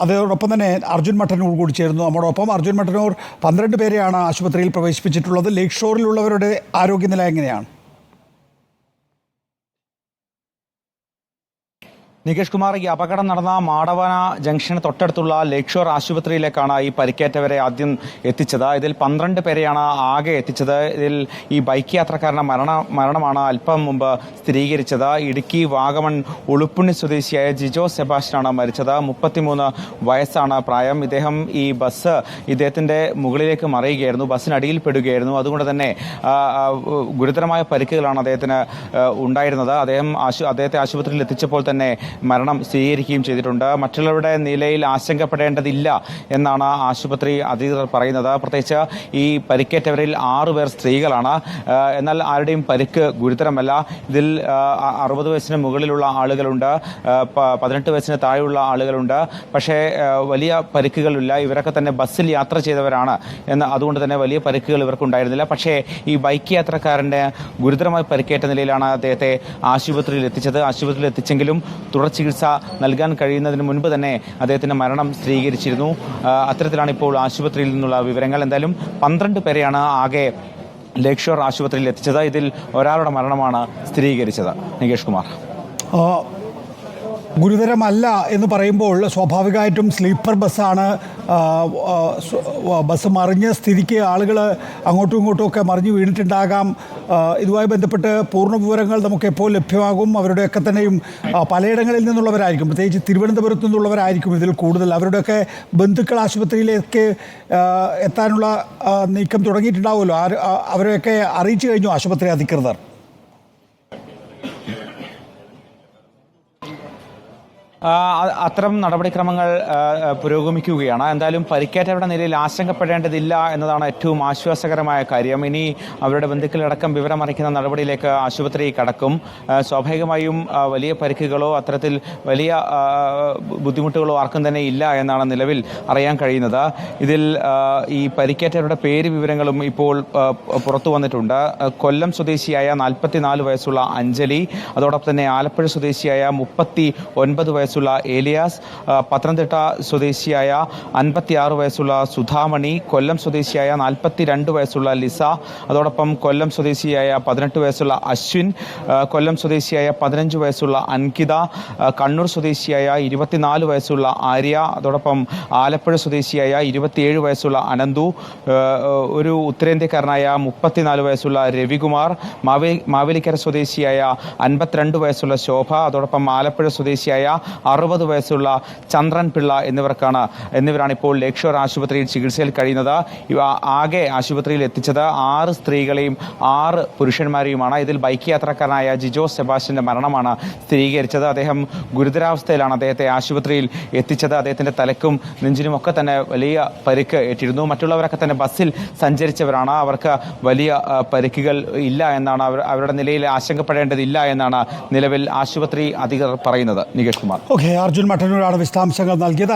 അതോടൊപ്പം തന്നെ അർജുൻ മട്ടന്നൂർ കൂടി ചേരുന്നു നമ്മോടൊപ്പം. അർജുൻ മട്ടന്നൂർ, 12 പേരെയാണ് ആശുപത്രിയിൽ പ്രവേശിപ്പിച്ചിട്ടുള്ളത്. ലേക്ക് ഷോറിലുള്ളവരുടെ ആരോഗ്യനില എങ്ങനെയാണ്? നികേഷ് കുമാർ, ഈ അപകടം നടന്ന മാടവന ജംഗ്ഷന് തൊട്ടടുത്തുള്ള ലേക്ക് ഷോർ ആശുപത്രിയിലേക്കാണ് ഈ പരിക്കേറ്റവരെ ആദ്യം എത്തിച്ചത്. ഇതിൽ 12 പേരെയാണ് ആകെ എത്തിച്ചത്. ഇതിൽ ഈ ബൈക്ക് യാത്രക്കാരന്റെ മരണമാണ് അല്പം മുമ്പ് സ്ഥിരീകരിച്ചത്. ഇടുക്കി വാഗമൺ ഉളുപ്പുണ്ണി സ്വദേശിയായ ജിജോ സെബാസ്റ്റ്യനാണ് മരിച്ചത്. 33 വയസ്സാണ് പ്രായം. ഈ ഇദ്ദേഹത്തിന്റെ മുകളിലേക്ക് മറിയുകയായിരുന്നു, ബസ്സിനടിയിൽ പെടുകയായിരുന്നു. അതുകൊണ്ട് തന്നെ ഗുരുതരമായ പരിക്കുകളാണ് അദ്ദേഹത്തിന് ഉണ്ടായിരുന്നത്. അദ്ദേഹത്തെ ആശുപത്രിയിൽ എത്തിച്ചപ്പോൾ തന്നെ മരണം സ്ഥിരീകരിക്കുകയും ചെയ്തിട്ടുണ്ട്. മറ്റുള്ളവരുടെ നിലയിൽ ആശങ്കപ്പെടേണ്ടതില്ല എന്നാണ് ആശുപത്രി അധികൃതർ പറയുന്നത്. പ്രത്യേകിച്ച് ഈ പരിക്കേറ്റവരിൽ 6 പേർ സ്ത്രീകളാണ്. എന്നാൽ ആരുടെയും പരിക്ക് ഗുരുതരമല്ല. ഇതിൽ 60 വയസ്സിന് മുകളിലുള്ള ആളുകളുണ്ട്, 18 വയസ്സിന് താഴെയുള്ള ആളുകളുണ്ട്. പക്ഷേ വലിയ പരിക്കുകളില്ല. ഇവരൊക്കെ തന്നെ ബസ്സിൽ യാത്ര ചെയ്തവരാണ് അതുകൊണ്ട് തന്നെ വലിയ പരിക്കുകൾ ഇവർക്കുണ്ടായിരുന്നില്ല. പക്ഷേ ഈ ബൈക്ക് യാത്രക്കാരൻ്റെ ഗുരുതരമായി പരിക്കേറ്റ നിലയിലാണ് അദ്ദേഹത്തെ ആശുപത്രിയിൽ എത്തിച്ചത്. ആശുപത്രിയിൽ എത്തിച്ചെങ്കിലും തുടർ ചികിത്സ നൽകാൻ കഴിയുന്നതിന് മുൻപ് തന്നെ അദ്ദേഹത്തിന്റെ മരണം സ്ഥിരീകരിച്ചിരുന്നു. അത്തരത്തിലാണ് ഇപ്പോൾ ആശുപത്രിയിൽ നിന്നുള്ള വിവരങ്ങൾ. എന്തായാലും 12 പേരെയാണ് ആകെ ലേക്ക് ഷോർ ആശുപത്രിയിൽ എത്തിച്ചത്. ഇതിൽ ഒരാളുടെ മരണമാണ് സ്ഥിരീകരിച്ചത്. നികേഷ് കുമാർ, ഗുരുതരമല്ല എന്ന് പറയുമ്പോൾ സ്വാഭാവികമായിട്ടും സ്ലീപ്പർ ബസ്സാണ്. ബസ് മറിഞ്ഞ സ്ഥിതിക്ക് ആളുകൾ അങ്ങോട്ടും ഇങ്ങോട്ടും ഒക്കെ മറിഞ്ഞു വീണിട്ടുണ്ടാകാം. ഇതുമായി ബന്ധപ്പെട്ട് പൂർണ്ണ വിവരങ്ങൾ നമുക്ക് എപ്പോൾ ലഭ്യമാകും? അവരുടെയൊക്കെ തന്നെയും പലയിടങ്ങളിൽ നിന്നുള്ളവരായിരിക്കും, പ്രത്യേകിച്ച് തിരുവനന്തപുരത്ത് നിന്നുള്ളവരായിരിക്കും ഇതിൽ കൂടുതൽ. അവരുടെയൊക്കെ ബന്ധുക്കൾ ആശുപത്രിയിലേക്ക് എത്താനുള്ള നീക്കം തുടങ്ങിയിട്ടുണ്ടാവുമല്ലോ. അവരെയൊക്കെ അറിയിച്ചു കഴിഞ്ഞു ആശുപത്രി അധികൃതർ? അത്തരം നടപടിക്രമങ്ങൾ പുരോഗമിക്കുകയാണ്. എന്തായാലും പരിക്കേറ്റവരുടെ നിലയിൽ ആശങ്കപ്പെടേണ്ടതില്ല എന്നതാണ് ഏറ്റവും ആശ്വാസകരമായ കാര്യം. ഇനി അവരുടെ ബന്ധുക്കളടക്കം വിവരമറിയിക്കുന്ന നടപടിയിലേക്ക് ആശുപത്രി കടക്കും. സ്വാഭാവികമായും വലിയ പരിക്കുകളോ അത്തരത്തിൽ വലിയ ബുദ്ധിമുട്ടുകളോ ആർക്കും തന്നെ ഇല്ല എന്നാണ് നിലവിൽ അറിയാൻ കഴിയുന്നത്. ഇതിൽ ഈ പരിക്കേറ്റവരുടെ പേര് വിവരങ്ങളും ഇപ്പോൾ പുറത്തു വന്നിട്ടുണ്ട്. കൊല്ലം സ്വദേശിയായ 44 വയസ്സുള്ള അഞ്ജലി, അതോടൊപ്പം തന്നെ ആലപ്പുഴ സ്വദേശിയായ 39 വയസ്സുള്ള ഏലിയാസ്, പത്തനംതിട്ട സ്വദേശിയായ 56 വയസ്സുള്ള സുധാമണി, കൊല്ലം സ്വദേശിയായ 42 വയസ്സുള്ള ലിസ, അതോടൊപ്പം കൊല്ലം സ്വദേശിയായ 18 വയസ്സുള്ള അശ്വിൻ, കൊല്ലം സ്വദേശിയായ 15 വയസ്സുള്ള അൻകിത, കണ്ണൂർ സ്വദേശിയായ 24 വയസ്സുള്ള ആര്യ, അതോടൊപ്പം ആലപ്പുഴ സ്വദേശിയായ 27 വയസ്സുള്ള അനന്തു, ഒരു ഉത്തരേന്ത്യക്കാരനായ 34 വയസ്സുള്ള രവികുമാർ, മാവേലിക്കര സ്വദേശിയായ 52 വയസ്സുള്ള ശോഭ, അതോടൊപ്പം ആലപ്പുഴ സ്വദേശിയായ 60 വയസ്സുള്ള ചന്ദ്രൻ പിള്ള എന്നിവരാണ് ഇപ്പോൾ ലേക്ക് ഷോർ ആശുപത്രിയിൽ ചികിത്സയിൽ കഴിയുന്നത്. ആകെ ആശുപത്രിയിൽ എത്തിച്ചത് 6 സ്ത്രീകളെയും 6 പുരുഷന്മാരെയുമാണ്. ഇതിൽ ബൈക്ക് യാത്രക്കാരനായ ജിജോ സെബാസ്റ്റ്യന്റെ മരണമാണ് സ്ഥിരീകരിച്ചത്. അദ്ദേഹം ഗുരുതരാവസ്ഥയിലാണ് അദ്ദേഹത്തെ ആശുപത്രിയിൽ എത്തിച്ചത്. അദ്ദേഹത്തിന്റെ തലക്കും നെഞ്ചിനും ഒക്കെ തന്നെ വലിയ പരിക്ക് ഏറ്റിരുന്നു. മറ്റുള്ളവരൊക്കെ തന്നെ ബസ്സിൽ സഞ്ചരിച്ചവരാണ്. അവർക്ക് വലിയ പരിക്കുകൾ ഇല്ല എന്നാണ്, അവരുടെ നിലയിൽ ആശങ്കപ്പെടേണ്ടതില്ല എന്നാണ് നിലവിൽ ആശുപത്രി അധികൃതർ പറയുന്നത്. നികേഷ് കുമാർ. അർജുൻ മട്ടന്നൂരാണ് വിശദാംശങ്ങൾ നൽകിയത്.